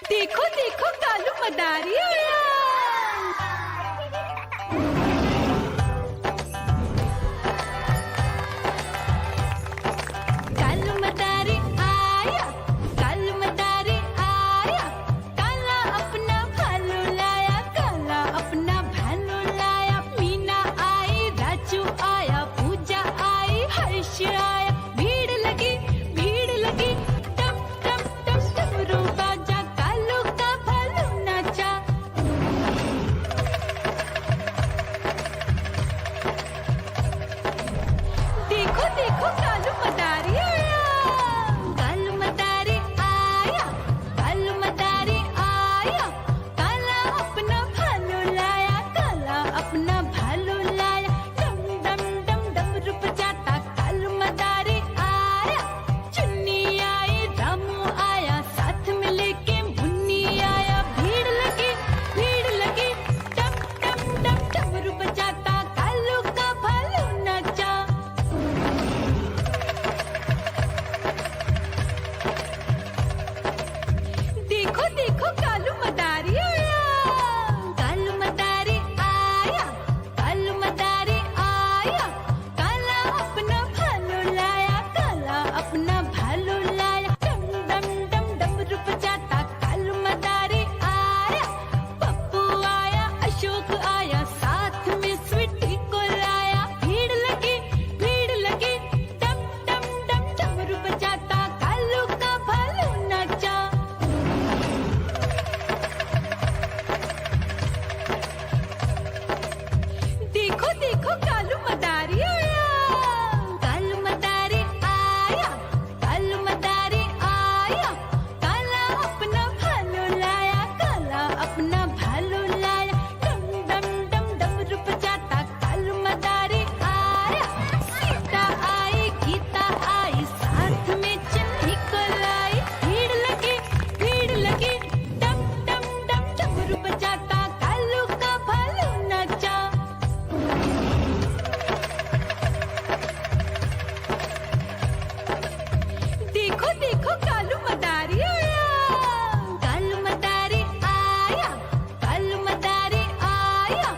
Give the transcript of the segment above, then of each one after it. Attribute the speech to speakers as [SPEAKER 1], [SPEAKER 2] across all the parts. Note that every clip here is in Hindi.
[SPEAKER 1] देखो देखो कालू मदारी आया। कालू मदारी आया, कालू मदारी आया, काला अपना भालू लाया, काला अपना भालू लाया। मीना आई, राजू आया, पूजा आई, हर्ष आया। भीड़ लगी टम टम टम डमरू बाजा, कालू का भालू नाचा। देखो देखो कालू मदारी आया, कालू मदारी आया, कालू मदारी आया, काला अपना भालू लाया, काला अपना भालू लाया। डम डम डम डमरू बजाता कालू मदारी आया। चुन्नी आई, रामू आया, साथ में लेके मुन्नी आया। भीड़ लगी टम टम टम डमरू बजाता कालू का भालू नाचा। देखो देखो कालू मदारी आया, कालू मदारी आया, कालू मदारी आया, काला अपना भालू लाया, काला अपना भालू लाया। डम डम डम डमरू बजाता कालू मदारी आया। पप्पू आया, अशोक आया, साथ में स्वीटी को लाया। भीड़ लगी टम टम टम डमरू बजाता कालू का भालू नाचा। देखो देखो कालू मदारी आया, कालू मदारी आया, कालू मदारी आया, काला अपना भालू लाया, काला अपना भालू लाया। डम डम डम डमरू बजाता कालू मदारी आया। सीता आई, गीता आई, साथ में चन्नी को लाई। भीड़ लगी टम टम टम डमरू बजाता कालू का भालू नाचा। देखो देखो कालू मदारी आया, कालू मदारी आया, कालू मदारी आया,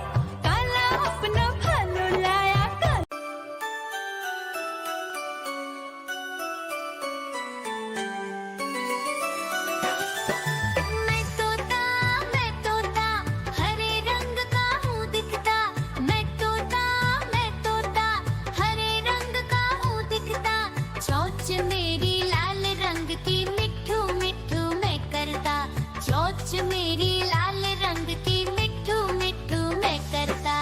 [SPEAKER 1] काला अपना भालू लाया,
[SPEAKER 2] मैं तोता हरे रंग का हूँ दिखता। मैं तोता हरे रंग का हूँ दिखता। चोंच मेरी लाल रंग की मिट्ठू मिट्ठू मैं करता। चोंच मेरी लाल रंग की मिट्ठू मिट्ठू मैं करता।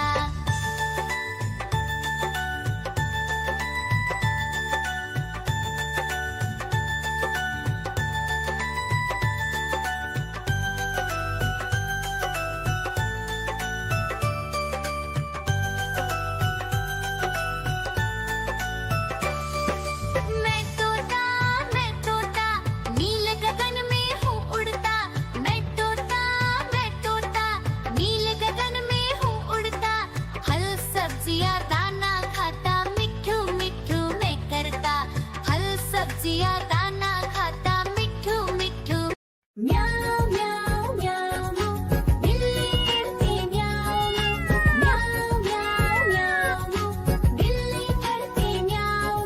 [SPEAKER 2] मैं तोता नील गगन में हूँ उड़ता। मैं तोता नील गगन में हूँ उड़ता। फल सब्जियाँ दाना खाता, मिट्ठू मिट्ठू मैं करता। फल सब्जियाँ दाना खाता, मिट्ठू मिट्ठू। म्याऊ म्याऊ म्याऊ, बिल्ली करती म्याऊ म्याऊ म्याऊ म्याऊ, बिल्ली करती म्याऊ।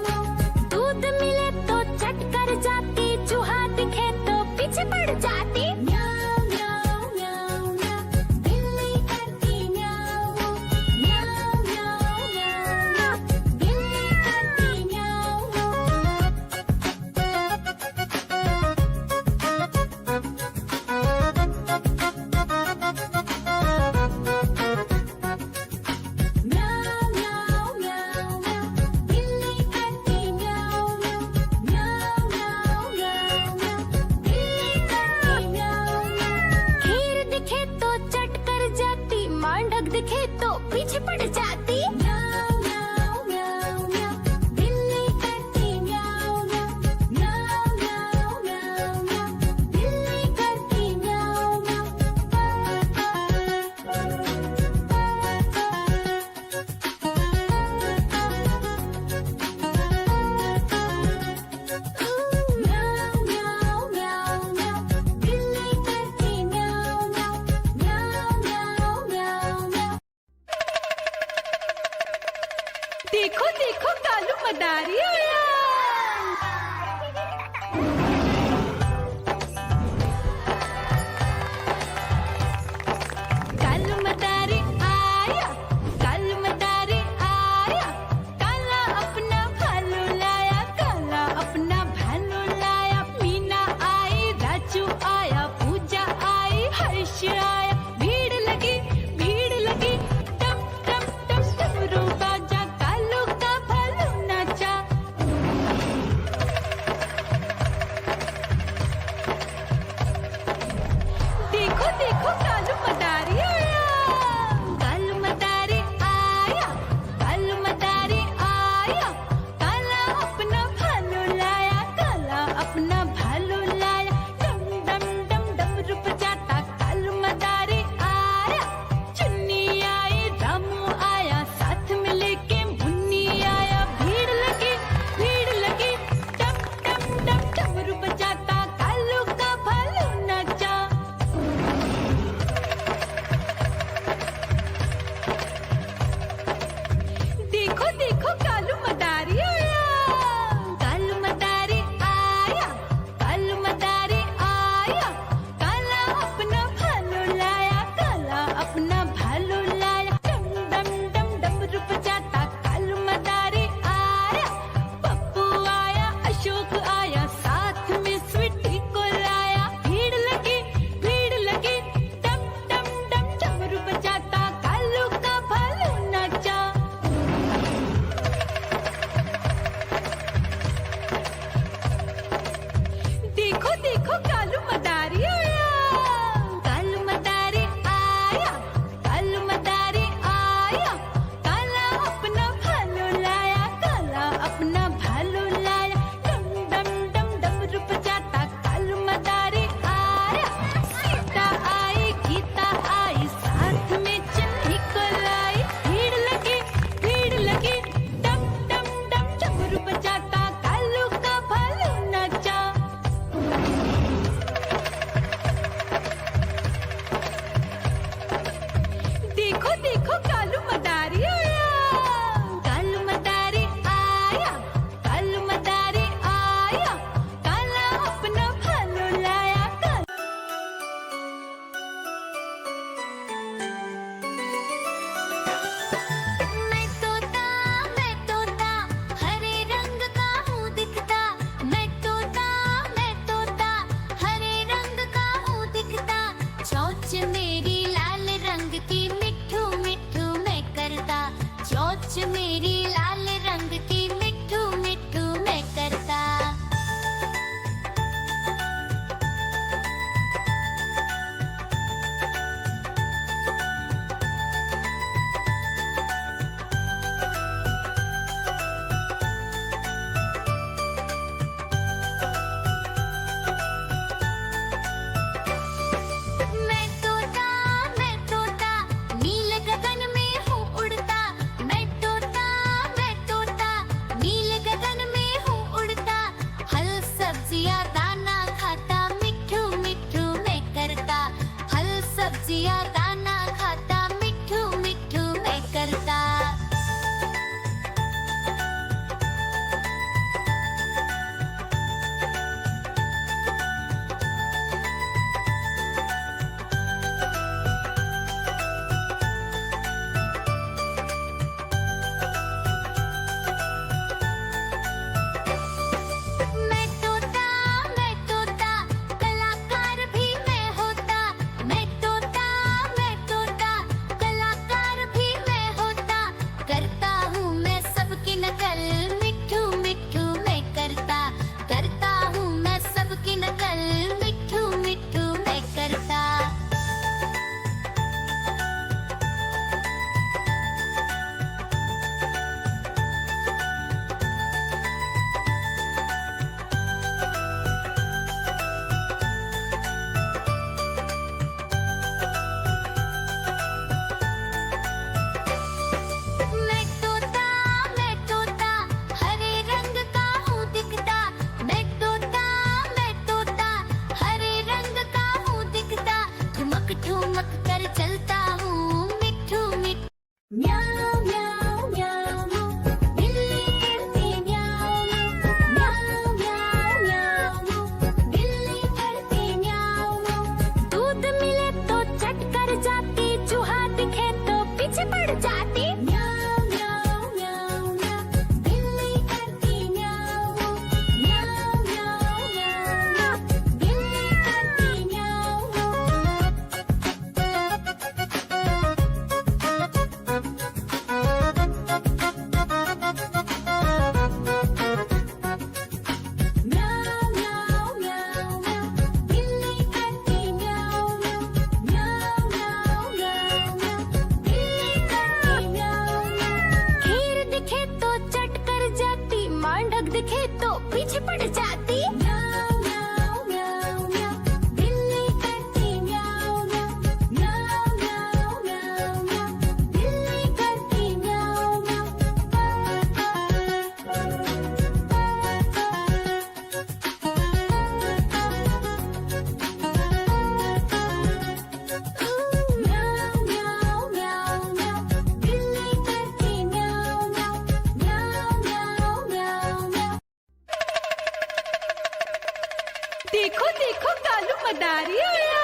[SPEAKER 2] दूध मिले तो चट कर जाती, चूहा दिखे तो पीछे पड़ जाती। म्याऊ म्याऊ म्याऊ म्याऊ, बिल्ली करती म्याऊ म्याऊ म्याऊ म्याऊ, बिल्ली करती म्याऊ। म्याऊ म्याऊ म्याऊ म्याऊ, बिल्ली करती म्याऊ म्याऊ म्याऊ म्याऊ, बिल्ली करती
[SPEAKER 1] मदारी आया। कालू मदारी आया, कालू मदारी आया, काला अपना भालू लाया, काला अपना भालू लाया। मीना आई, राजू आया, पूजा आई, हर्ष आया। भीड़ लगी टम टम टम डमरू बाजा, कालू का भालू नाचा। देखो देखो कालू मदारी आया, कालू मदारी आया, कालू मदारी आया, काला अपना भालू लाया, काला अपना भालू लाया। डम डम डम डमरू बजाता कालू मदारी आया। चुन्नी आई, रामू आया, साथ में लेके मुन्नी आया। भीड़ लगी टम टम टम डमरू बजाता कालू का भालू नाचा। देखो देखो कालू मदारी आया, कालू मदारी आया, कालू मदारी आया, काला अपना भालू लाया, काला अपना भालू लाया। डम डम डम डमरू बजाता कालू मदारी आया। पप्पू आया, अशोक आया, साथ में स्वीटी को लाया। भीड़ लगी टम टम डम डमरू बजाता कालू का भालू नाचा। देखो देखो कालू मदारी आया, कालू मदारी आया, कालू मदारी आया, काला अपना भालू लाया, काला अपना भालू लाया। डम डम डम डमरू बजाता कालू मदारी आया। सीता आई, गीता आई, साथ में चन्नी को लाई। भीड़ लगी टम टम डम डमरू बजाता कालू का भालू नाचा। देखो देखो कालू मदारी आया, कालू मदारी आया, कालू मदारी आया, काला अपना भालू लाया,
[SPEAKER 2] मैं तोता हरे रंग का हूँ दिखता। मैं तोता हरे रंग का हूँ दिखता। चोंच मेरी लाल रंग की मिट्ठू मिट्ठू मैं करता। चोंच मेरी लाल रंग की मिट्ठू मिट्ठू मैं करता। मैं तोता नील गगन में हूँ उड़ता। मैं तोता नील गगन में हूँ उड़ता। फल सब्जियाँ दाना खाता, मिट्ठू मिट्ठू मैं करता। फल सब्जियाँ दाना खाता, मिट्ठू मिट्ठू मैं करता। मैं तोता कलाकार भी मैं होता। मैं तोता
[SPEAKER 1] देखो देखो कालू मदारी आया